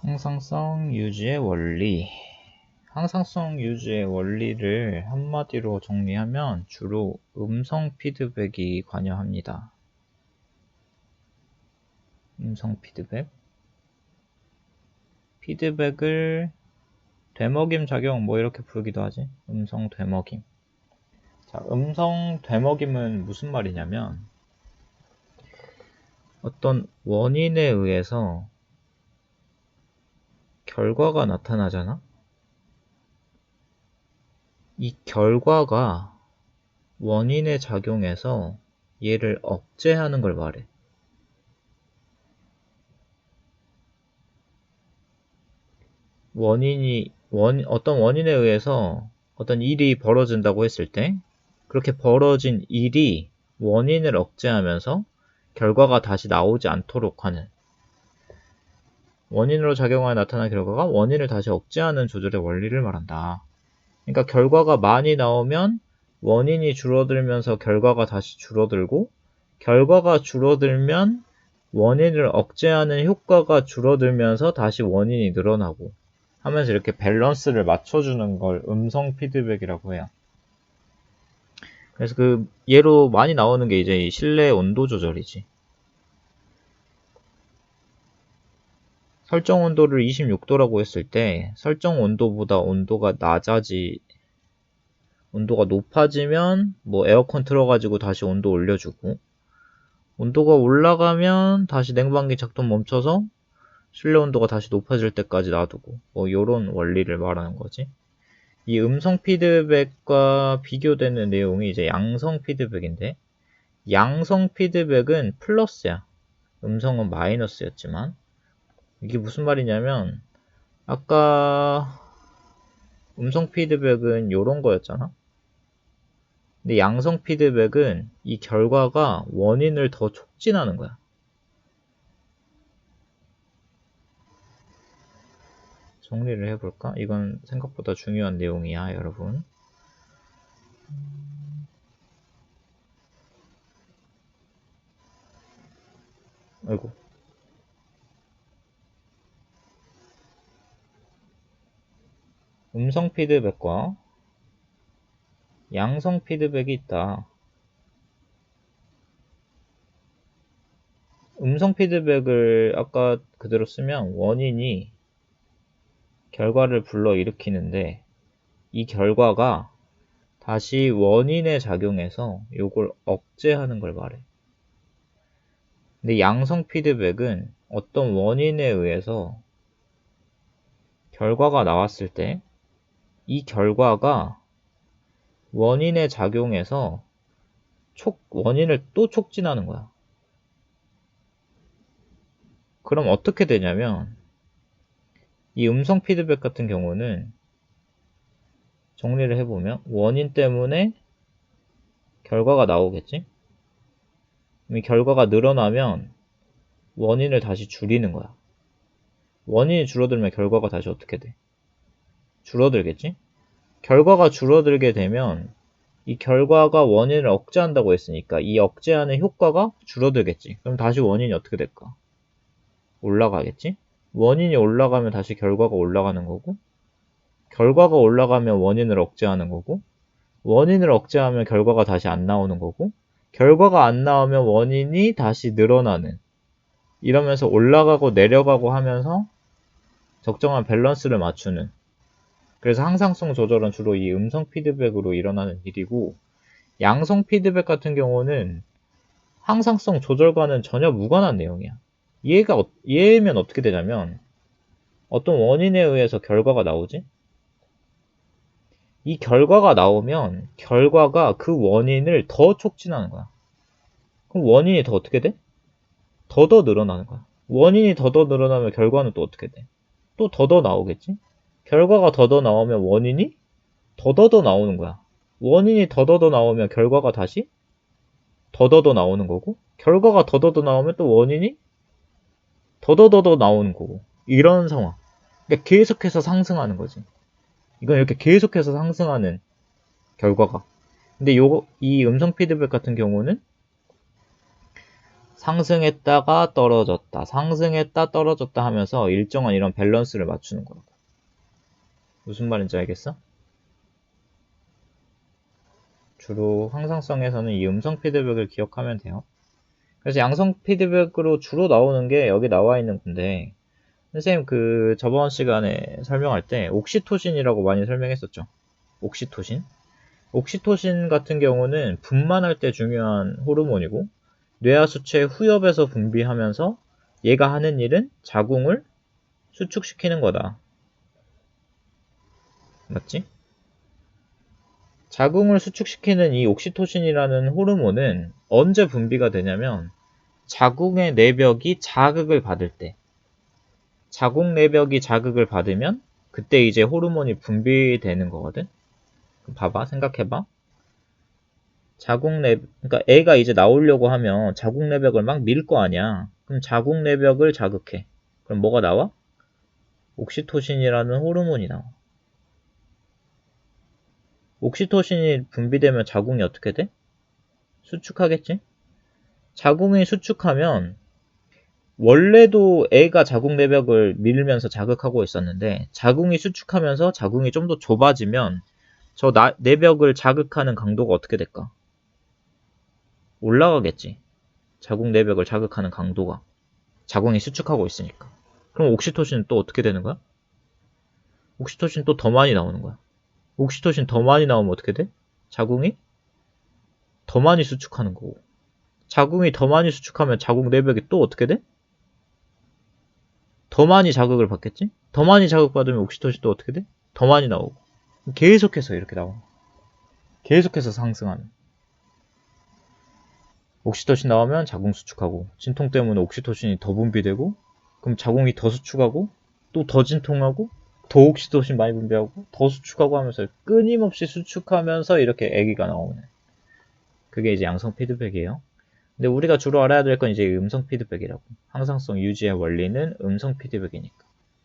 항상성 유지의 원리. 항상성 유지의 원리를 한마디로 정리하면 주로 음성 피드백이 관여합니다. 음성 피드백. 피드백을 되먹임 작용 뭐 이렇게 부르기도 하지. 음성 되먹임. 자, 음성 되먹임은 무슨 말이냐면 어떤 원인에 의해서 결과가 나타나잖아. 이 결과가 원인에 작용해서 얘를 억제하는 걸 말해. 어떤 원인에 의해서 어떤 일이 벌어진다고 했을 때, 그렇게 벌어진 일이 원인을 억제하면서 결과가 다시 나오지 않도록 하는, 원인으로 작용하여 나타난 결과가 원인을 다시 억제하는 조절의 원리를 말한다. 그러니까 결과가 많이 나오면 원인이 줄어들면서 결과가 다시 줄어들고, 결과가 줄어들면 원인을 억제하는 효과가 줄어들면서 다시 원인이 늘어나고 하면서 이렇게 밸런스를 맞춰주는 걸 음성 피드백이라고 해요. 그래서 그 예로 많이 나오는 게 이제 실내 온도 조절이지. 설정 온도를 26도라고 했을 때 설정 온도보다 온도가 높아지면 뭐 에어컨 틀어가지고 다시 온도 올려주고, 온도가 올라가면 다시 냉방기 작동 멈춰서 실내 온도가 다시 높아질 때까지 놔두고, 뭐 요런 원리를 말하는 거지. 이 음성 피드백과 비교되는 내용이 이제 양성 피드백인데, 양성 피드백은 플러스야. 음성은 마이너스였지만, 이게 무슨 말이냐면 아까 음성 피드백은 요런 거였잖아. 근데 양성 피드백은 이 결과가 원인을 더 촉진하는 거야. 정리를 해볼까? 이건 생각보다 중요한 내용이야, 여러분. 아이고. 음성 피드백과 양성 피드백이 있다. 음성 피드백을 아까 그대로 쓰면 원인이 결과를 불러일으키는데, 이 결과가 다시 원인에 작용해서 이걸 억제하는 걸 말해. 근데 양성 피드백은 어떤 원인에 의해서 결과가 나왔을 때 이 결과가 원인에 작용해서 원인을 또 촉진하는 거야. 그럼 어떻게 되냐면 이 음성 피드백 같은 경우는 정리를 해보면 원인 때문에 결과가 나오겠지? 이 결과가 늘어나면 원인을 다시 줄이는 거야. 원인이 줄어들면 결과가 다시 어떻게 돼? 줄어들겠지? 결과가 줄어들게 되면 이 결과가 원인을 억제한다고 했으니까 이 억제하는 효과가 줄어들겠지. 그럼 다시 원인이 어떻게 될까? 올라가겠지? 원인이 올라가면 다시 결과가 올라가는 거고, 결과가 올라가면 원인을 억제하는 거고, 원인을 억제하면 결과가 다시 안 나오는 거고, 결과가 안 나오면 원인이 다시 늘어나는, 이러면서 올라가고 내려가고 하면서 적정한 밸런스를 맞추는, 그래서 항상성 조절은 주로 이 음성 피드백으로 일어나는 일이고, 양성 피드백 같은 경우는 항상성 조절과는 전혀 무관한 내용이야. 얘면 어떻게 되냐면 어떤 원인에 의해서 결과가 나오지? 이 결과가 나오면 결과가 그 원인을 더 촉진하는 거야. 그럼 원인이 더 어떻게 돼? 더더 늘어나는 거야. 원인이 더더 늘어나면 결과는 또 어떻게 돼? 또 더더 나오겠지? 결과가 더더 나오면 원인이 더더더 나오는 거야. 원인이 더더더 나오면 결과가 다시 더더더 나오는 거고, 결과가 더더더 나오면 또 원인이 더더더더 나오는 거고, 이런 상황. 그러니까 계속해서 상승하는 거지. 이건 이렇게 계속해서 상승하는 결과가. 근데 이 음성 피드백 같은 경우는 상승했다가 떨어졌다, 상승했다 떨어졌다 하면서 일정한 이런 밸런스를 맞추는 거라고. 무슨 말인지 알겠어? 주로 항상성에서는 이 음성 피드백을 기억하면 돼요. 그래서 양성 피드백으로 주로 나오는 게 여기 나와 있는 건데, 선생님 그 저번 시간에 설명할 때 옥시토신이라고 많이 설명했었죠. 옥시토신. 옥시토신 같은 경우는 분만할 때 중요한 호르몬이고, 뇌하수체 후엽에서 분비하면서 얘가 하는 일은 자궁을 수축시키는 거다. 맞지? 자궁을 수축시키는 이 옥시토신이라는 호르몬은 언제 분비가 되냐면 자궁의 내벽이 자극을 받을 때, 자궁 내벽이 자극을 받으면 그때 이제 호르몬이 분비되는 거거든. 봐봐, 생각해봐. 그러니까 애가 이제 나오려고 하면 자궁 내벽을 막 밀 거 아니야. 그럼 자궁 내벽을 자극해. 그럼 뭐가 나와? 옥시토신이라는 호르몬이 나와. 옥시토신이 분비되면 자궁이 어떻게 돼? 수축하겠지? 자궁이 수축하면 원래도 애가 자궁 내벽을 밀면서 자극하고 있었는데 자궁이 수축하면서 자궁이 좀 더 좁아지면 저 내벽을 자극하는 강도가 어떻게 될까? 올라가겠지. 자궁 내벽을 자극하는 강도가. 자궁이 수축하고 있으니까. 그럼 옥시토신은 또 어떻게 되는 거야? 옥시토신 또 더 많이 나오는 거야. 옥시토신 더 많이 나오면 어떻게 돼? 자궁이 더 많이 수축하는 거고. 자궁이 더 많이 수축하면 자궁 내벽이 또 어떻게 돼? 더 많이 자극을 받겠지? 더 많이 자극받으면 옥시토신 또 어떻게 돼? 더 많이 나오고. 계속해서 이렇게 나와. 계속해서 상승하는. 옥시토신 나오면 자궁 수축하고, 진통 때문에 옥시토신이 더 분비되고, 그럼 자궁이 더 수축하고, 또 더 진통하고, 더 옥시토신 많이 분비하고, 더 수축하고 하면서 끊임없이 수축하면서 이렇게 아기가 나오는. 그게 이제 양성 피드백이에요. 근데 우리가 주로 알아야 될 건 이제 음성 피드백이라고. 항상성 유지의 원리는 음성 피드백이니까.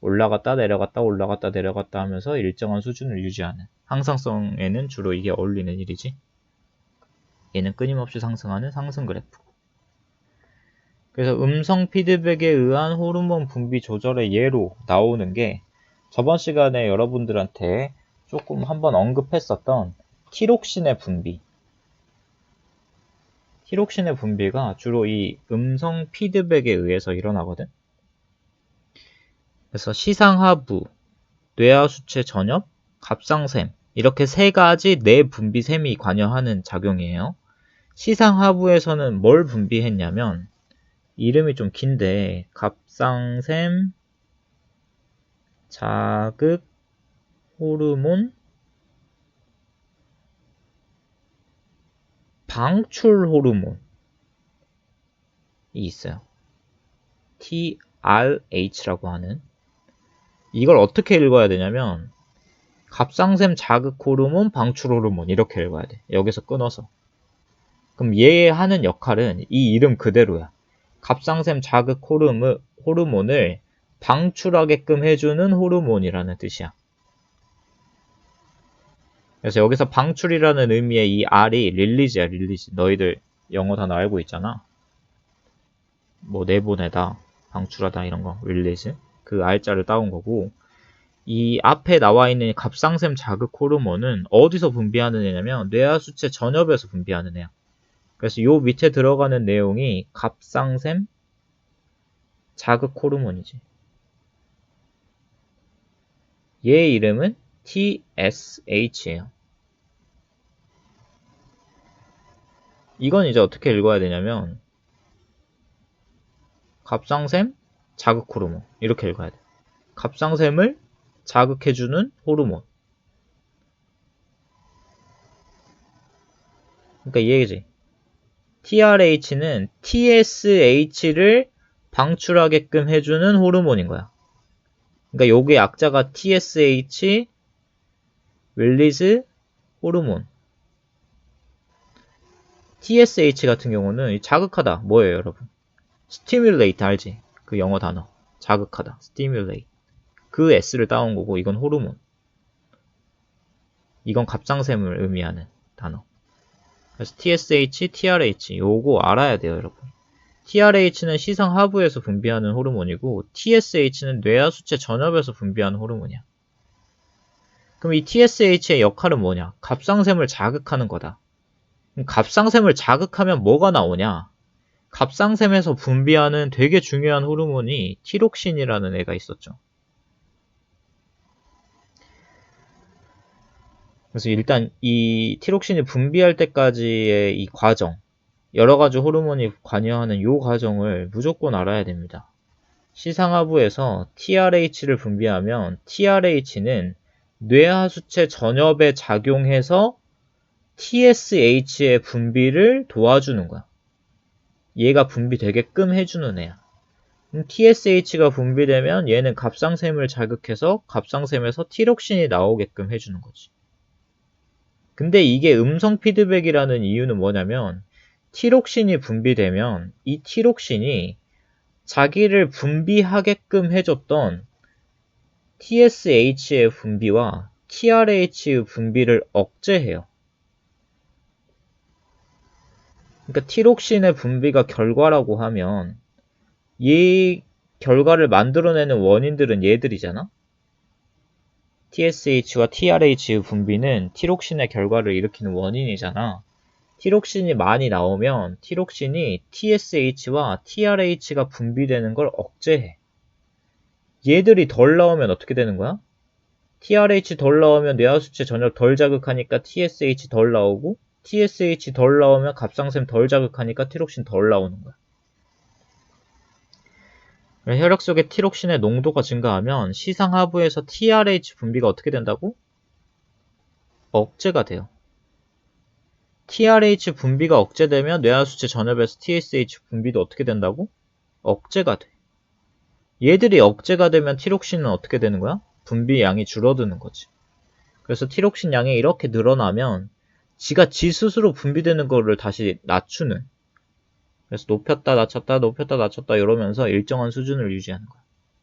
올라갔다 내려갔다 올라갔다 내려갔다 하면서 일정한 수준을 유지하는. 항상성에는 주로 이게 어울리는 일이지. 얘는 끊임없이 상승하는 상승 그래프고. 그래서 음성 피드백에 의한 호르몬 분비 조절의 예로 나오는 게 저번 시간에 여러분들한테 조금 한번 언급했었던 티록신의 분비. 티록신의 분비가 주로 이 음성 피드백에 의해서 일어나거든. 그래서 시상하부, 뇌하수체 전엽, 갑상샘 이렇게 세 가지 내분비샘이 관여하는 작용이에요. 시상하부에서는 뭘 분비했냐면 이름이 좀 긴데 갑상샘 자극 호르몬 방출 호르몬이 있어요. TRH라고 하는. 이걸 어떻게 읽어야 되냐면 갑상샘 자극 호르몬 방출 호르몬 이렇게 읽어야 돼. 여기서 끊어서. 그럼 얘 하는 역할은 이 이름 그대로야. 갑상샘 자극 호르몬을 방출하게끔 해주는 호르몬이라는 뜻이야. 그래서 여기서 방출이라는 의미의 이 R이 릴리즈야, 릴리즈. 너희들 영어 단어 알고 있잖아. 뭐 내보내다, 방출하다 이런 거, 릴리즈. 그 R자를 따온 거고 이 앞에 나와 있는 갑상샘 자극 호르몬은 어디서 분비하는 애냐면 뇌하수체 전엽에서 분비하는 애야. 그래서 요 밑에 들어가는 내용이 갑상샘 자극 호르몬이지. 얘 이름은 TSH예요. 이건 이제 어떻게 읽어야 되냐면 갑상샘 자극 호르몬 이렇게 읽어야 돼. 갑상샘을 자극해주는 호르몬. 그러니까 이 얘기지. TRH는 TSH를 방출하게끔 해주는 호르몬인 거야. 그러니까 요게 약자가 TSH 릴리즈 호르몬. TSH 같은 경우는 자극하다. 뭐예요, 여러분? stimulate 알지? 그 영어 단어. 자극하다. stimulate. 그 S를 따온 거고 이건 호르몬. 이건 갑상샘을 의미하는 단어. 그래서 TSH, TRH 요거 알아야 돼요, 여러분. TRH는 시상 하부에서 분비하는 호르몬이고 TSH는 뇌하수체 전엽에서 분비하는 호르몬이야. 그럼 이 TSH의 역할은 뭐냐? 갑상샘을 자극하는 거다. 그럼 갑상샘을 자극하면 뭐가 나오냐? 갑상샘에서 분비하는 되게 중요한 호르몬이 티록신이라는 애가 있었죠. 그래서 일단 이 티록신이 분비할 때까지의 이 과정, 여러 가지 호르몬이 관여하는 이 과정을 무조건 알아야 됩니다. 시상하부에서 TRH를 분비하면 TRH는 뇌하수체 전엽에 작용해서 TSH의 분비를 도와주는 거야. 얘가 분비되게끔 해주는 애야. TSH가 분비되면 얘는 갑상샘을 자극해서 갑상샘에서 티록신이 나오게끔 해주는 거지. 근데 이게 음성 피드백이라는 이유는 뭐냐면 티록신이 분비되면 이 티록신이 자기를 분비하게끔 해줬던 TSH의 분비와 TRH의 분비를 억제해요. 그러니까 티록신의 분비가 결과라고 하면 이 결과를 만들어내는 원인들은 얘들이잖아? TSH와 TRH의 분비는 티록신의 결과를 일으키는 원인이잖아. 티록신이 많이 나오면 티록신이 TSH와 TRH가 분비되는 걸 억제해. 얘들이 덜 나오면 어떻게 되는 거야? TRH 덜 나오면 뇌하수체 전엽 덜 자극하니까 TSH 덜 나오고 TSH 덜 나오면 갑상샘 덜 자극하니까 티록신 덜 나오는 거야. 혈액 속의 티록신의 농도가 증가하면 시상하부에서 TRH 분비가 어떻게 된다고? 억제가 돼요. TRH 분비가 억제되면 뇌하수체 전엽에서 TSH 분비도 어떻게 된다고? 억제가 돼. 얘들이 억제가 되면 티록신은 어떻게 되는 거야? 분비 양이 줄어드는 거지. 그래서 티록신 양이 이렇게 늘어나면 지가 지 스스로 분비되는 거를 다시 낮추는, 그래서 높였다 낮췄다 높였다 낮췄다 이러면서 일정한 수준을 유지하는 거야.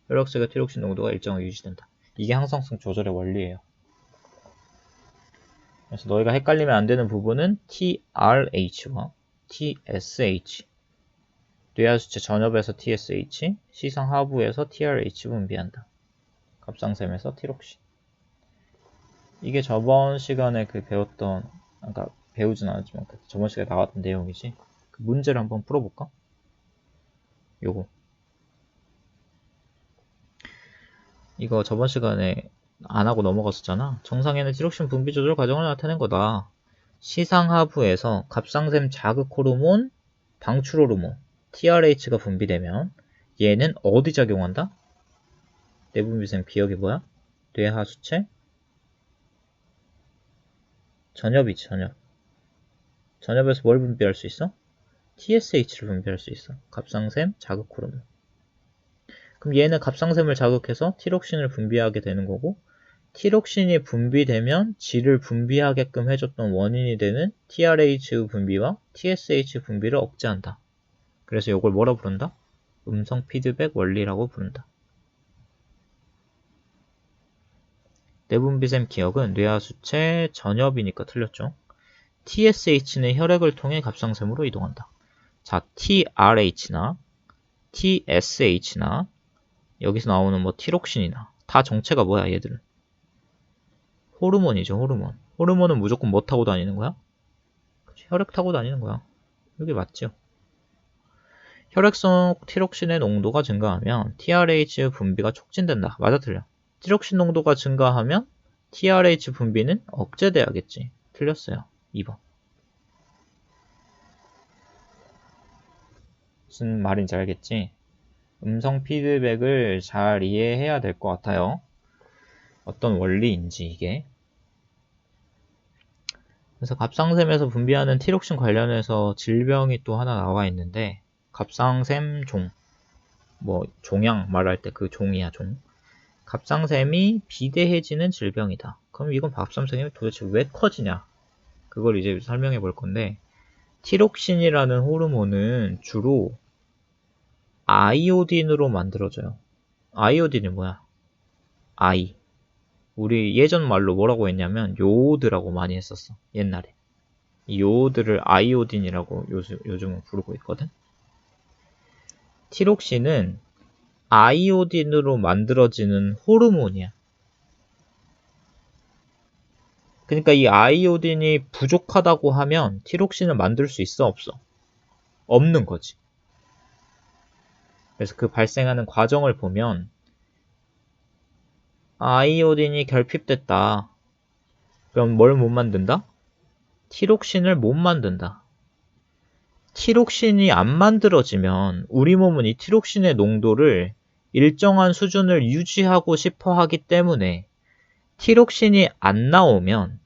혈액 속의 티록신 농도가 일정하게 유지된다. 이게 항상성 조절의 원리예요. 그래서 너희가 헷갈리면 안 되는 부분은 TRH와 TSH, 뇌하수체 전엽에서 TSH, 시상 하부에서 TRH 분비한다. 갑상샘에서 티록신. 이게 저번 시간에 배웠던, 그러니까 배우진 않았지만 저번 시간에 나왔던 내용이지. 그 문제를 한번 풀어볼까? 요거. 이거 저번 시간에 안 하고 넘어갔었잖아. 정상에는 티록신 분비 조절 과정을 나타낸 거다. 시상 하부에서 갑상샘 자극 호르몬, 방출 호르몬, TRH가 분비되면 얘는 어디 작용한다? 내분비샘 기억이 뭐야? 뇌하수체 전엽이지, 전엽. 전엽에서 뭘 분비할 수 있어? TSH를 분비할 수 있어. 갑상샘 자극 호르몬. 그럼 얘는 갑상샘을 자극해서 티록신을 분비하게 되는 거고, 티록신이 분비되면 질을 분비하게끔 해줬던 원인이 되는 TRH 분비와 TSH 분비를 억제한다. 그래서 이걸 뭐라 부른다? 음성 피드백 원리라고 부른다. 내분비샘 기억은 뇌하수체 전엽이니까 틀렸죠. TSH는 혈액을 통해 갑상샘으로 이동한다. 자, TRH나 TSH나 여기서 나오는 티록신이나 다 정체가 뭐야, 얘들은? 호르몬이죠, 호르몬. 호르몬은 무조건 뭐 타고 다니는 거야? 그치, 혈액 타고 다니는 거야. 이게 맞죠? 혈액 속 티록신의 농도가 증가하면 TRH 분비가 촉진된다. 맞아, 틀려? 티록신 농도가 증가하면 TRH 분비는 억제돼야겠지. 틀렸어요. 2번. 무슨 말인지 알겠지? 음성 피드백을 잘 이해해야 될 것 같아요. 어떤 원리인지 이게. 그래서 갑상샘에서 분비하는 티록신 관련해서 질병이 또 하나 나와 있는데, 갑상샘종, 종양 말할 때 그 종이야, 종. 갑상샘이 비대해지는 질병이다. 그럼 이건 갑상샘이 도대체 왜 커지냐? 그걸 이제 설명해 볼 건데, 티록신이라는 호르몬은 주로 아이오딘으로 만들어져요. 아이오딘이 뭐야? 아이. 우리 예전 말로 뭐라고 했냐면 요오드라고 많이 했었어. 옛날에. 이 요오드를 아이오딘이라고 요즘은 부르고 있거든. 티록신은 아이오딘으로 만들어지는 호르몬이야. 그러니까 이 아이오딘이 부족하다고 하면 티록신을 만들 수 있어, 없어? 없는 거지. 그래서 그 발생하는 과정을 보면 아이오딘이 결핍됐다. 그럼 뭘 못 만든다? 티록신을 못 만든다. 티록신이 안 만들어지면 우리 몸은 이 티록신의 농도를 일정한 수준을 유지하고 싶어 하기 때문에 티록신이 안 나오면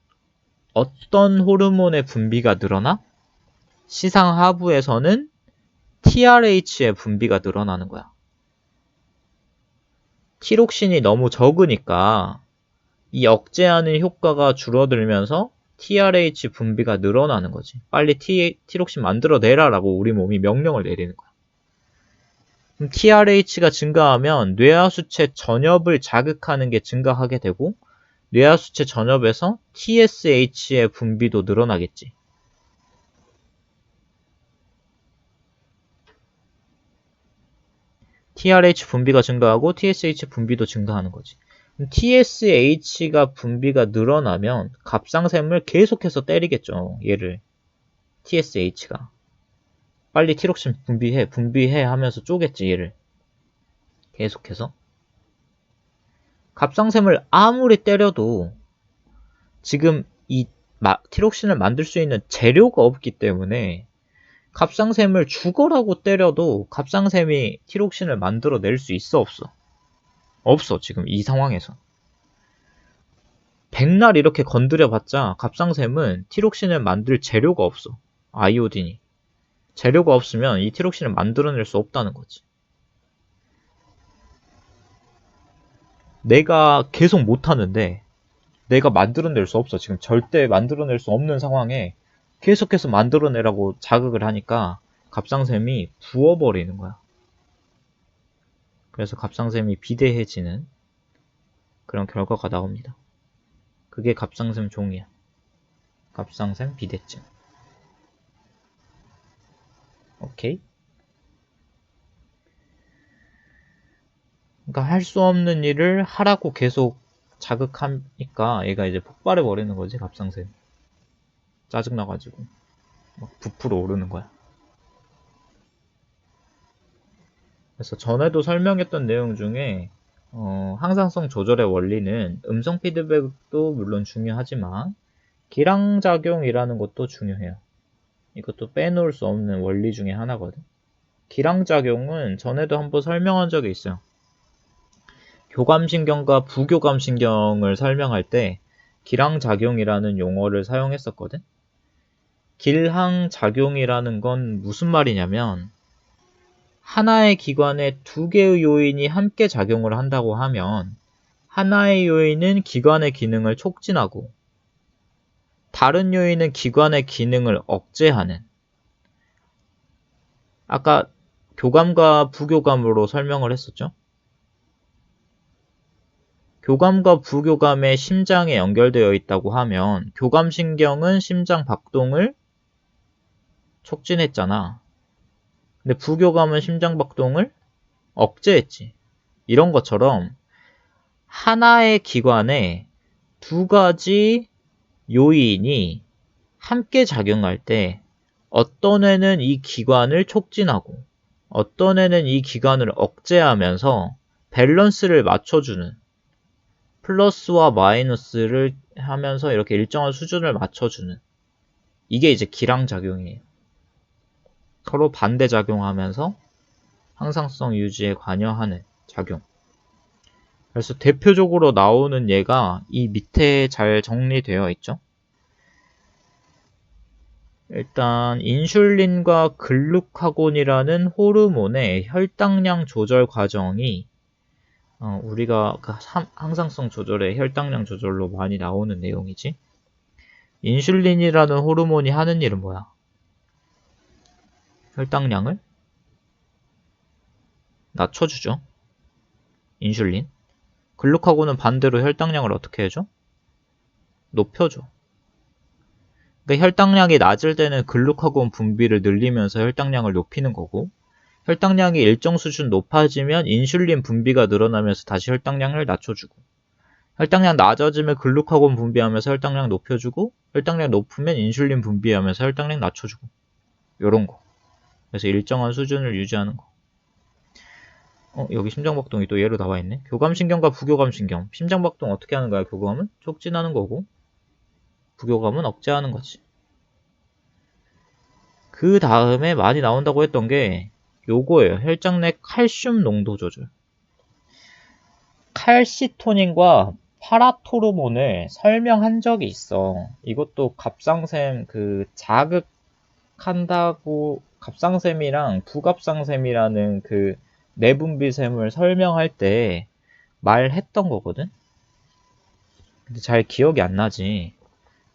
어떤 호르몬의 분비가 늘어나? 시상 하부에서는 TRH의 분비가 늘어나는 거야. 티록신이 너무 적으니까 이 억제하는 효과가 줄어들면서 TRH 분비가 늘어나는 거지. 빨리 티록신 만들어내라 라고 우리 몸이 명령을 내리는 거야. 그럼 TRH가 증가하면 뇌하수체 전엽을 자극하는 게 증가하게 되고 뇌하수체 전엽에서 TSH의 분비도 늘어나겠지. TRH 분비가 증가하고 TSH 분비도 증가하는 거지. TSH가 분비가 늘어나면 갑상샘을 계속해서 때리겠죠. 얘를 TSH가 빨리 티록신 분비해 하면서 쪼겠지. 얘를 계속해서 갑상샘을 아무리 때려도 지금 이 티록신을 만들 수 있는 재료가 없기 때문에 갑상샘을 죽어라고 때려도 갑상샘이 티록신을 만들어낼 수 있어, 없어? 없어. 지금 이 상황에서 백날 이렇게 건드려봤자 갑상샘은 티록신을 만들 재료가 없어. 아이오딘이 재료가 없으면 이 티록신을 만들어낼 수 없다는 거지. 내가 계속 못하는데 내가 만들어낼 수 없어. 지금 절대 만들어낼 수 없는 상황에 계속해서 만들어내라고 자극을 하니까 갑상샘이 부어버리는 거야. 그래서 갑상샘이 비대해지는 그런 결과가 나옵니다. 그게 갑상샘 종이야. 갑상샘 비대증. 오케이? 그러니까 할 수 없는 일을 하라고 계속 자극하니까 얘가 이제 폭발해 버리는 거지, 갑상샘. 짜증나가지고 막 부풀어 오르는 거야. 그래서 전에도 설명했던 내용 중에 항상성 조절의 원리는 음성 피드백도 물론 중요하지만 기량작용이라는 것도 중요해요. 이것도 빼놓을 수 없는 원리 중에 하나거든. 기량작용은 전에도 한번 설명한 적이 있어요. 교감신경과 부교감신경을 설명할 때 기량작용이라는 용어를 사용했었거든. 길항작용이라는 건 무슨 말이냐면 하나의 기관에 두 개의 요인이 함께 작용을 한다고 하면 하나의 요인은 기관의 기능을 촉진하고 다른 요인은 기관의 기능을 억제하는, 아까 교감과 부교감으로 설명을 했었죠. 교감과 부교감의 심장에 연결되어 있다고 하면 교감신경은 심장 박동을 촉진했잖아. 근데 부교감은 심장 박동을 억제했지. 이런 것처럼 하나의 기관에 두 가지 요인이 함께 작용할 때 어떤 애는 이 기관을 촉진하고 어떤 애는 이 기관을 억제하면서 밸런스를 맞춰주는, 플러스와 마이너스를 하면서 이렇게 일정한 수준을 맞춰주는, 이게 이제 기량작용이에요. 서로 반대작용하면서 항상성 유지에 관여하는 작용. 그래서 대표적으로 나오는 예가 이 밑에 잘 정리되어 있죠. 일단 인슐린과 글루카곤이라는 호르몬의 혈당량 조절 과정이 우리가 항상성 조절의 혈당량 조절로 많이 나오는 내용이지. 인슐린이라는 호르몬이 하는 일은 뭐야? 혈당량을 낮춰주죠. 인슐린. 글루카곤은 반대로 혈당량을 어떻게 해줘? 높여줘. 그러니까 혈당량이 낮을 때는 글루카곤 분비를 늘리면서 혈당량을 높이는 거고, 혈당량이 일정 수준 높아지면 인슐린 분비가 늘어나면서 다시 혈당량을 낮춰주고, 혈당량 낮아지면 글루카곤 분비하면서 혈당량 높여주고, 혈당량 높으면 인슐린 분비하면서 혈당량 낮춰주고, 요런 거. 그래서 일정한 수준을 유지하는 거. 여기 심장박동이 또 예로 나와있네. 교감신경과 부교감신경. 심장박동 어떻게 하는 거야, 교감은? 촉진하는 거고, 부교감은 억제하는 거지. 그 다음에 많이 나온다고 했던 게 요거예요. 혈장 내 칼슘 농도 조절. 칼시토닌과 파라토르몬을 설명한 적이 있어. 이것도 갑상샘 자극한다고, 갑상샘이랑 부갑상샘이라는 내분비샘을 설명할 때 말했던 거거든. 근데 잘 기억이 안 나지.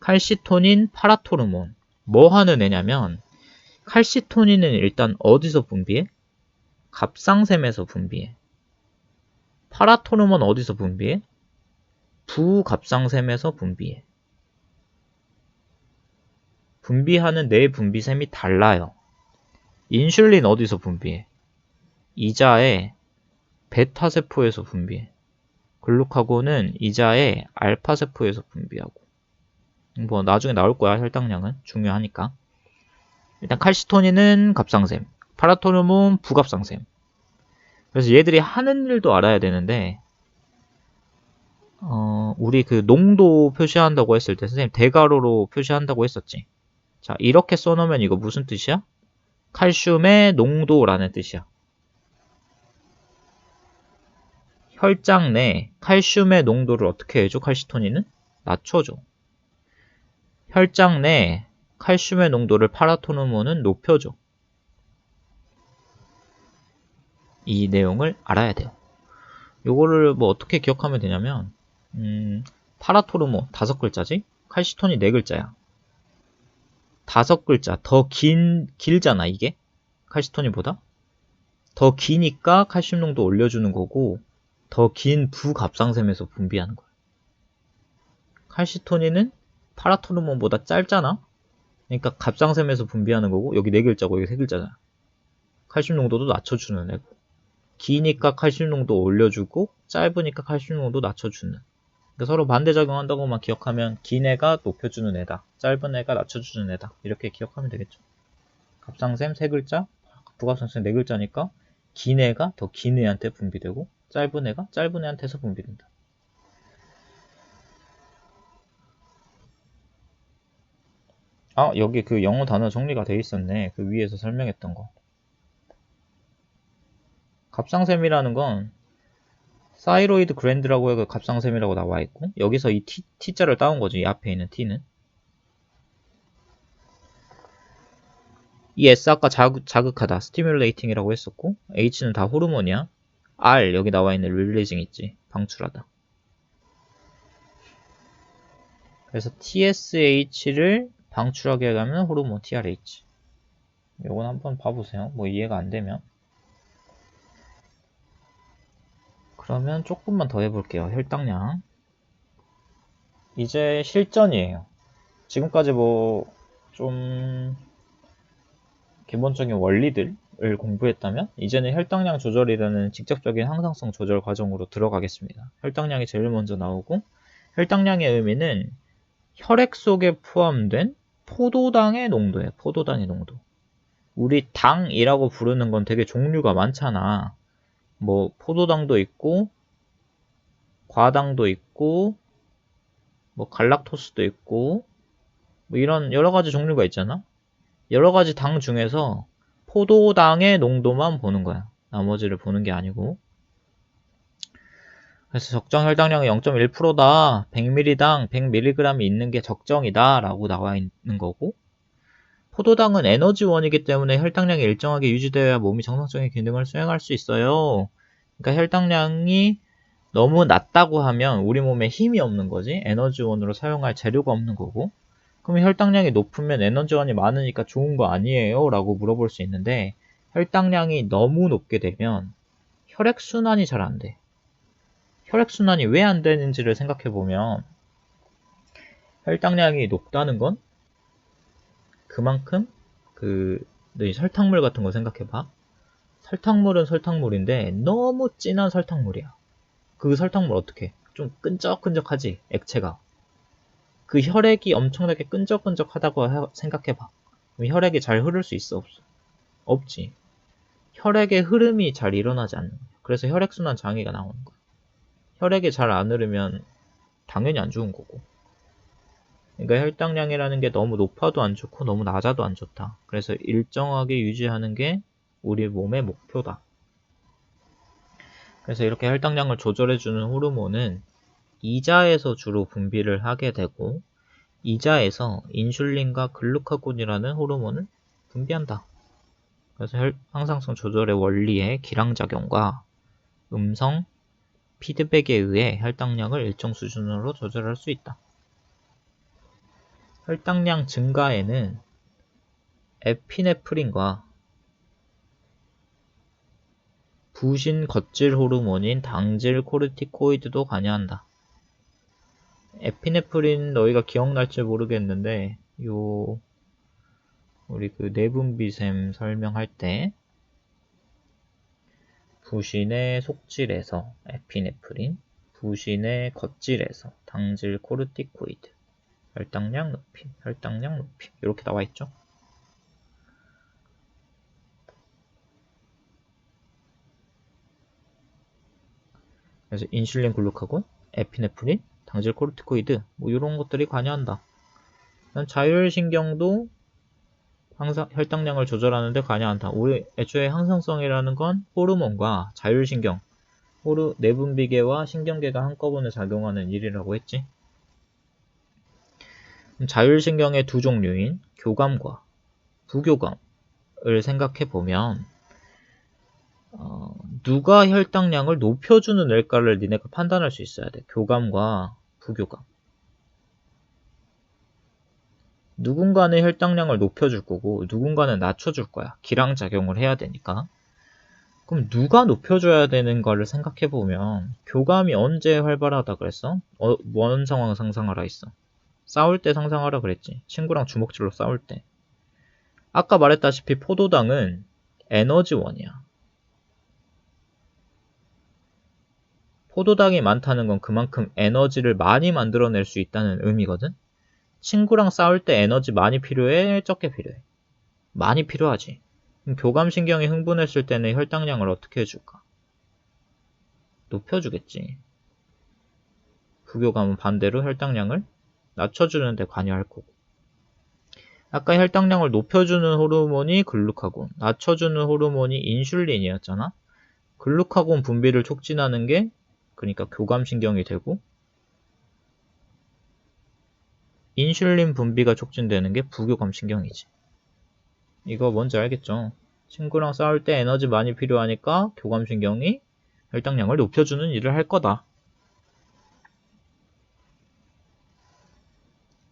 칼시토닌, 파라토르몬. 뭐 하는 애냐면, 칼시토닌은 일단 어디서 분비해? 갑상샘에서 분비해. 파라토르몬 어디서 분비해? 부갑상샘에서 분비해. 분비하는 뇌 분비샘이 달라요. 인슐린 어디서 분비해? 이자의 베타세포에서 분비해. 글루카곤은 이자의 알파세포에서 분비하고. 뭐 나중에 나올 거야, 혈당량은. 중요하니까. 일단 칼시토닌은 갑상샘, 파라토르몬 부갑상샘. 그래서 얘들이 하는 일도 알아야 되는데, 우리 농도 표시한다고 했을 때 선생님 대괄호로 표시한다고 했었지. 자, 이렇게 써놓으면 이거 무슨 뜻이야? 칼슘의 농도라는 뜻이야. 혈장 내 칼슘의 농도를 어떻게 해줘? 칼시토닌은? 낮춰줘. 혈장 내 칼슘의 농도를 파라토르몬은 높여줘. 이 내용을 알아야 돼요. 요거를 뭐 어떻게 기억하면 되냐면, 파라토르몬 5글자지? 칼시토닌 4글자야. 5글자. 더 길잖아, 이게? 칼시토닌보다? 더 기니까 칼슘 농도 올려주는 거고, 더 긴 부갑상샘에서 분비하는 거야. 칼시토닌은 파라토르몬보다 짧잖아? 그러니까 갑상샘에서 분비하는 거고, 여기 4글자고, 여기 3글자잖아. 칼슘 농도도 낮춰주는 애고. 기니까 칼슘 농도 올려주고, 짧으니까 칼슘 농도 낮춰주는. 그러니까 서로 반대작용한다고만 기억하면 긴 애가 높여주는 애다, 짧은 애가 낮춰주는 애다, 이렇게 기억하면 되겠죠. 갑상샘 3글자, 부갑상샘 4글자니까 긴 애가 더 긴 애한테 분비되고 짧은 애가 짧은 애한테서 분비된다. 여기 영어 단어 정리가 돼 있었네. 위에서 설명했던 거. 갑상샘이라는 건 사이로이드 그랜드라고 해서 갑상샘이라고 나와 있고, 여기서 이 T자를 따온 거죠. 이 앞에 있는 T는. 이 S 아까 자극하다, 스티뮬레이팅이라고 했었고, H는 다 호르몬이야. R 여기 나와 있는 릴리징 있지, 방출하다. 그래서 TSH를 방출하게 하면 호르몬 TRH. 요건 한번 봐보세요. 뭐 이해가 안 되면. 그러면 조금만 더 해볼게요. 혈당량. 이제 실전이에요. 지금까지 좀 기본적인 원리들을 공부했다면 이제는 혈당량 조절이라는 직접적인 항상성 조절 과정으로 들어가겠습니다. 혈당량이 제일 먼저 나오고, 혈당량의 의미는 혈액 속에 포함된 포도당의 농도예요. 포도당의 농도. 우리 당이라고 부르는 건 되게 종류가 많잖아. 뭐 포도당도 있고, 과당도 있고, 뭐 갈락토스도 있고, 뭐 이런 여러 가지 종류가 있잖아. 여러 가지 당 중에서 포도당의 농도만 보는 거야. 나머지를 보는 게 아니고. 그래서 적정 혈당량이 0.1%다. 100ml당 100mg이 있는 게 적정이다 라고 나와 있는 거고, 포도당은 에너지원이기 때문에 혈당량이 일정하게 유지되어야 몸이 정상적인 기능을 수행할 수 있어요. 그러니까 혈당량이 너무 낮다고 하면 우리 몸에 힘이 없는 거지. 에너지원으로 사용할 재료가 없는 거고. 그럼 혈당량이 높으면 에너지원이 많으니까 좋은 거 아니에요? 라고 물어볼 수 있는데, 혈당량이 너무 높게 되면 혈액순환이 잘 안 돼. 혈액순환이 왜 안 되는지를 생각해 보면, 혈당량이 높다는 건 그만큼 너 설탕물 같은 거 생각해 봐. 설탕물은 설탕물인데 너무 진한 설탕물이야. 그 설탕물 어떡해? 좀 끈적끈적하지? 액체가. 그 혈액이 엄청나게 끈적끈적하다고 생각해봐. 그럼 혈액이 잘 흐를 수 있어? 없어? 없지. 혈액의 흐름이 잘 일어나지 않는 거야. 그래서 혈액순환 장애가 나오는 거야. 혈액이 잘 안 흐르면 당연히 안 좋은 거고. 그러니까 혈당량이라는 게 너무 높아도 안 좋고 너무 낮아도 안 좋다. 그래서 일정하게 유지하는 게 우리 몸의 목표다. 그래서 이렇게 혈당량을 조절해주는 호르몬은 이자에서 주로 분비를 하게 되고 이자에서 인슐린과 글루카곤이라는 호르몬을 분비한다. 그래서 항상성 조절의 원리의 기량작용과 음성 피드백에 의해 혈당량을 일정 수준으로 조절할 수 있다. 혈당량 증가에는 에피네프린과 부신 겉질 호르몬인 당질 코르티코이드도 관여한다. 에피네프린 너희가 기억날지 모르겠는데 우리 그 내분비샘 설명할 때 부신의 속질에서 에피네프린, 부신의 겉질에서 당질 코르티코이드, 혈당량 높임 이렇게 나와 있죠. 그래서 인슐린, 글루카곤, 에피네프린, 당질 코르티코이드 뭐 이런 것들이 관여한다. 자율신경도 항상 혈당량을 조절하는 데 관여한다. 우리 애초에 항상성이라는 건 호르몬과 자율신경, 내분비계와 신경계가 한꺼번에 작용하는 일이라고 했지. 자율신경의 두 종류인 교감과 부교감을 생각해보면 누가 혈당량을 높여주는 애일까를 니네가 판단할 수 있어야 돼. 교감과 부교감. 누군가는 혈당량을 높여줄 거고 누군가는 낮춰줄 거야. 기량작용을 해야 되니까. 그럼 누가 높여줘야 되는 거를 생각해보면 교감이 언제 활발하다 그랬어? 뭔 상황 상상하라 했어? 싸울 때 상상하라 그랬지. 친구랑 주먹질로 싸울 때. 아까 말했다시피 포도당은 에너지원이야. 포도당이 많다는 건 그만큼 에너지를 많이 만들어낼 수 있다는 의미거든? 친구랑 싸울 때 에너지 많이 필요해? 적게 필요해? 많이 필요하지. 그럼 교감신경이 흥분했을 때는 혈당량을 어떻게 해줄까? 높여주겠지. 부교감은 반대로 혈당량을 낮춰주는 데 관여할 거고. 아까 혈당량을 높여주는 호르몬이 글루카곤, 낮춰주는 호르몬이 인슐린이었잖아. 글루카곤 분비를 촉진하는 게 그러니까 교감신경이 되고 인슐린 분비가 촉진되는 게 부교감신경이지. 이거 뭔지 알겠죠? 친구랑 싸울 때 에너지 많이 필요하니까 교감신경이 혈당량을 높여주는 일을 할 거다.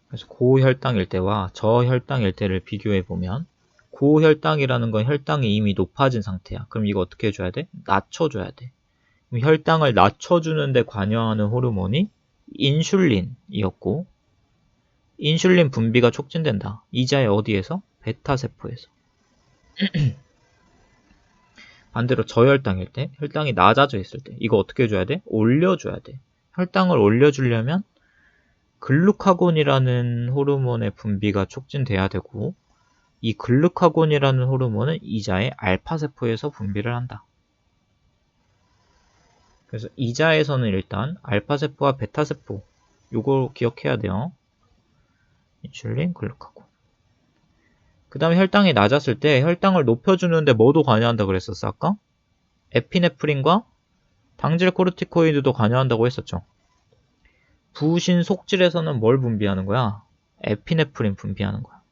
그래서 고혈당일 때와 저혈당일 때를 비교해보면 고혈당이라는 건 혈당이 이미 높아진 상태야. 그럼 이거 어떻게 해줘야 돼? 낮춰줘야 돼. 그럼 혈당을 낮춰주는 데 관여하는 호르몬이 인슐린이었고 인슐린 분비가 촉진된다. 이자의 어디에서? 베타세포에서. 반대로 저혈당일 때, 혈당이 낮아져 있을 때 이거 어떻게 해줘야 돼? 올려줘야 돼. 혈당을 올려주려면 글루카곤이라는 호르몬의 분비가 촉진돼야 되고 이 글루카곤이라는 호르몬은 이자의 알파세포에서 분비를 한다. 그래서 이자에서는 일단 알파세포와 베타세포 요거 기억해야 돼요. 인슐린, 글루카곤. 그 다음에 혈당이 낮았을 때 혈당을 높여주는데 뭐도 관여한다 그랬었어 아까? 에피네프린과 당질 코르티코이드도 관여한다고 했었죠. 부신 속질에서는 뭘 분비하는 거야? 에피네프린 분비하는 거야.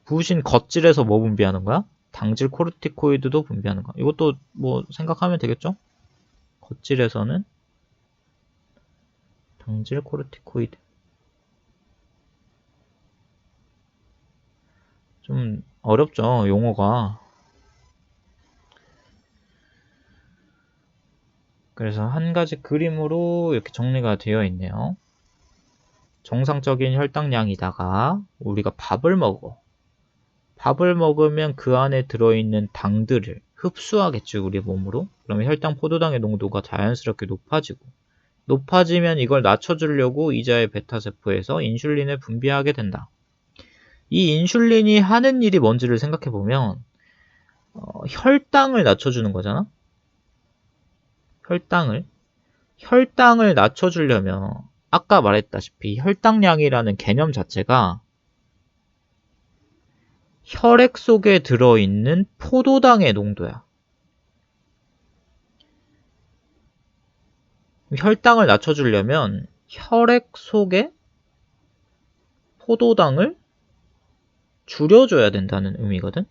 부신 겉질에서 뭐 분비하는 거야? 당질 코르티코이드도 분비하는 거야. 이것도 뭐 생각하면 되겠죠? 겉질에서는 당질 코르티코이드. 좀 어렵죠, 용어가. 그래서 한 가지 그림으로 이렇게 정리가 되어 있네요. 정상적인 혈당량이다가 우리가 밥을 먹어. 밥을 먹으면 그 안에 들어있는 당들을 흡수하겠죠, 우리 몸으로. 그러면 혈당, 포도당의 농도가 자연스럽게 높아지면 이걸 낮춰주려고 이자의 베타세포에서 인슐린을 분비하게 된다. 이 인슐린이 하는 일이 뭔지를 생각해보면 혈당을 낮춰주는 거잖아? 혈당을 낮춰주려면 아까 말했다시피 혈당량이라는 개념 자체가 혈액 속에 들어있는 포도당의 농도야. 혈당을 낮춰주려면 혈액 속에 포도당을 줄여줘야 된다는 의미거든?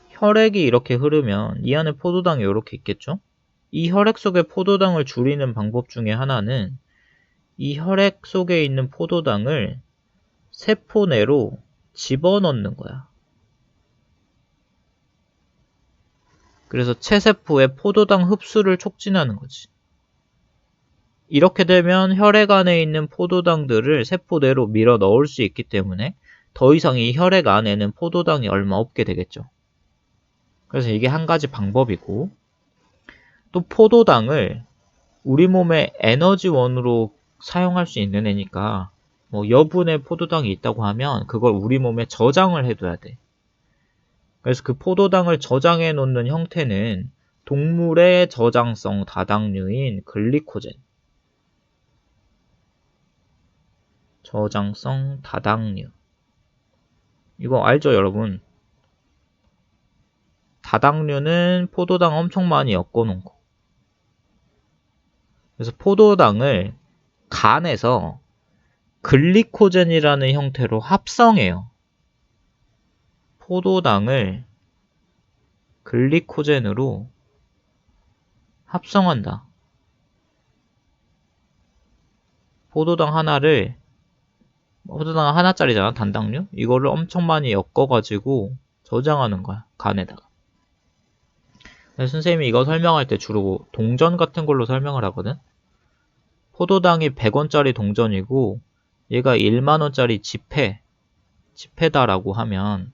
혈액이 이렇게 흐르면 이 안에 포도당이 이렇게 있겠죠? 이 혈액 속의 포도당을 줄이는 방법 중에 하나는 이 혈액 속에 있는 포도당을 세포 내로 집어넣는 거야. 그래서 체세포의 포도당 흡수를 촉진하는 거지. 이렇게 되면 혈액 안에 있는 포도당들을 세포 내로 밀어 넣을 수 있기 때문에 더 이상 이 혈액 안에는 포도당이 얼마 없게 되겠죠. 그래서 이게 한 가지 방법이고, 또 포도당을 우리 몸의 에너지원으로 사용할 수 있는 애니까 뭐 여분의 포도당이 있다고 하면 그걸 우리 몸에 저장을 해둬야 돼. 그래서 그 포도당을 저장해 놓는 형태는 동물의 저장성 다당류인 글리코젠. 저장성 다당류. 이거 알죠, 여러분? 다당류는 포도당 엄청 많이 엮어놓은 거. 그래서 포도당을 간에서 글리코젠이라는 형태로 합성해요. 포도당을 글리코젠으로 합성한다. 포도당 하나짜리잖아, 단당류? 이거를 엄청 많이 엮어가지고 저장하는 거야, 간에다가. 선생님이 이거 설명할 때 주로 동전 같은 걸로 설명을 하거든? 포도당이 100원짜리 동전이고 얘가 1만원짜리 지폐다라고 하면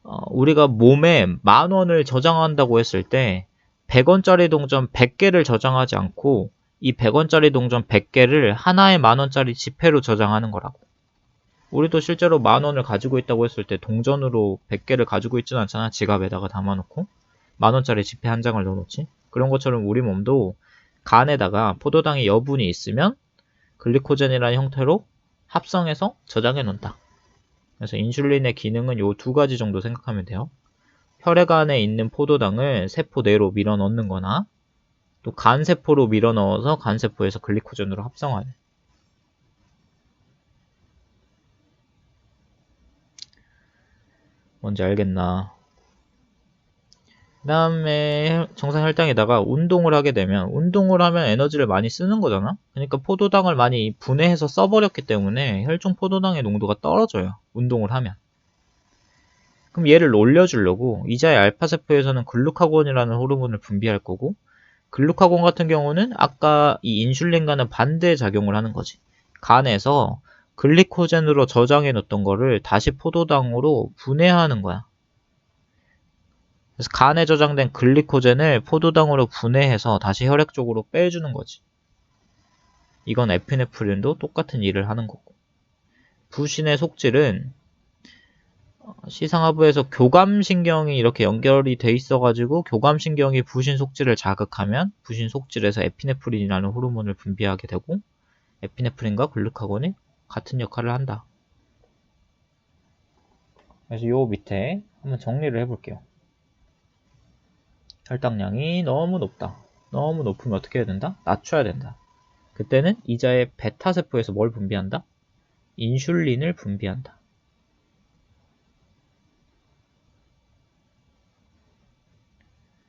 우리가 몸에 10,000원을 저장한다고 했을 때 100원짜리 동전 100개를 저장하지 않고 이 100원짜리 동전 100개를 하나의 10,000원짜리 지폐로 저장하는 거라고. 우리도 실제로 10,000원을 가지고 있다고 했을 때 동전으로 100개를 가지고 있지는 않잖아. 지갑에다가 담아놓고 10,000원짜리 지폐 한 장을 넣어놓지. 그런 것처럼 우리 몸도 간에다가 포도당의 여분이 있으면 글리코젠이라는 형태로 합성해서 저장해 놓는다. 그래서 인슐린의 기능은 요 두 가지 정도 생각하면 돼요. 혈액 안에 있는 포도당을 세포 내로 밀어 넣는 거나 또 간세포로 밀어 넣어서 간세포에서 글리코젠으로 합성하는. 뭔지 알겠나? 그 다음에 정상 혈당에다가 운동을 하게 되면 운동을 하면 에너지를 많이 쓰는 거잖아? 그러니까 포도당을 많이 분해해서 써버렸기 때문에 혈중 포도당의 농도가 떨어져요. 운동을 하면. 그럼 얘를 올려주려고 이자의 알파세포에서는 글루카곤이라는 호르몬을 분비할 거고 글루카곤 같은 경우는 아까 이 인슐린과는 반대 작용을 하는 거지. 간에서 글리코젠으로 저장해 놓던 거를 다시 포도당으로 분해하는 거야. 그래서 간에 저장된 글리코젠을 포도당으로 분해해서 다시 혈액 쪽으로 빼주는 거지. 이건 에피네프린도 똑같은 일을 하는 거고. 부신의 속질은 시상하부에서 교감신경이 이렇게 연결이 돼 있어가지고 교감신경이 부신 속질을 자극하면 부신 속질에서 에피네프린이라는 호르몬을 분비하게 되고 에피네프린과 글루카곤이 같은 역할을 한다. 그래서 요 밑에 한번 정리를 해볼게요. 혈당량이 너무 높다. 너무 높으면 어떻게 해야 된다? 낮춰야 된다. 그때는 이자의 베타세포에서 뭘 분비한다? 인슐린을 분비한다.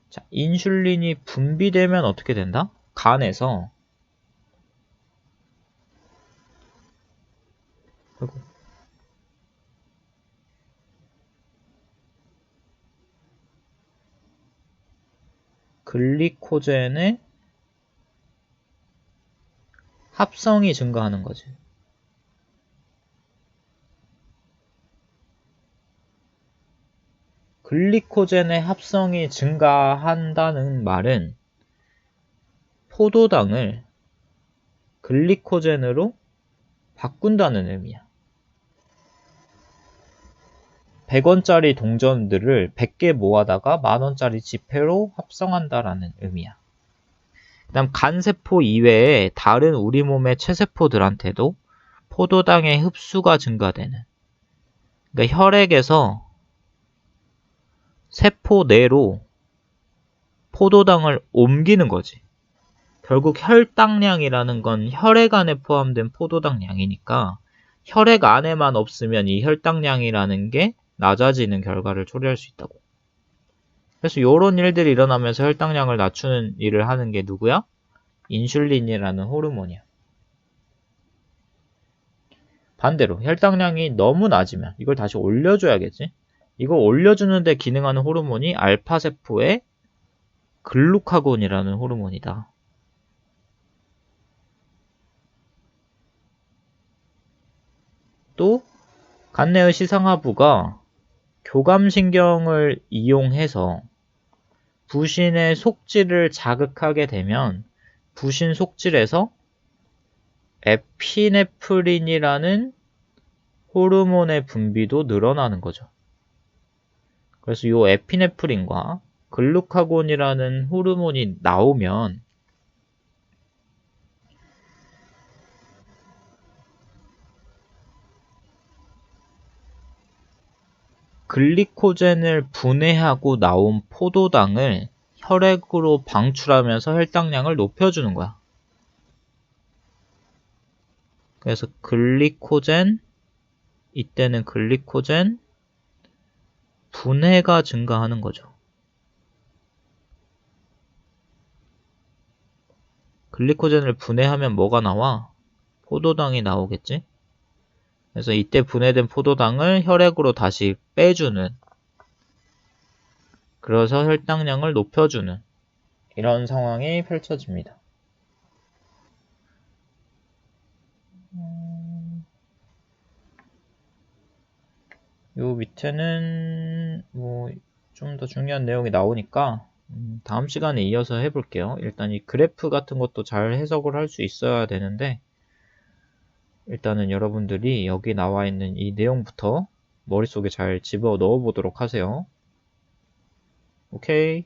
자, 인슐린이 분비되면 어떻게 된다? 간에서 글리코젠의 합성이 증가하는 거지. 글리코젠의 합성이 증가한다는 말은 포도당을 글리코젠으로 바꾼다는 의미야. 100원짜리 동전들을 100개 모아다가 만원짜리 지폐로 합성한다라는 의미야. 그 다음 간세포 이외에 다른 우리 몸의 체세포들한테도 포도당의 흡수가 증가되는, 그러니까 혈액에서 세포 내로 포도당을 옮기는 거지. 결국 혈당량이라는 건 혈액 안에 포함된 포도당 양이니까 혈액 안에만 없으면 이 혈당량이라는 게 낮아지는 결과를 초래할 수 있다고. 그래서 이런 일들이 일어나면서 혈당량을 낮추는 일을 하는 게 누구야? 인슐린이라는 호르몬이야. 반대로 혈당량이 너무 낮으면 이걸 다시 올려줘야겠지. 이걸 올려주는데 기능하는 호르몬이 알파세포의 글루카곤이라는 호르몬이다. 또 간내의 시상하부가 교감신경을 이용해서 부신의 속질을 자극하게 되면 부신 속질에서 에피네프린이라는 호르몬의 분비도 늘어나는 거죠. 그래서 이 에피네프린과 글루카곤이라는 호르몬이 나오면 글리코젠을 분해하고 나온 포도당을 혈액으로 방출하면서 혈당량을 높여주는 거야. 그래서 글리코젠, 이때는 글리코젠 분해가 증가하는 거죠. 글리코젠을 분해하면 뭐가 나와? 포도당이 나오겠지? 그래서 이때 분해된 포도당을 혈액으로 다시 빼주는, 그래서 혈당량을 높여주는 이런 상황이 펼쳐집니다. 요 밑에는 뭐 좀 더 중요한 내용이 나오니까 다음 시간에 이어서 해볼게요. 일단 이 그래프 같은 것도 잘 해석을 할 수 있어야 되는데 일단은 여러분들이 여기 나와 있는 이 내용부터 머릿속에 잘 집어 넣어 보도록 하세요. 오케이.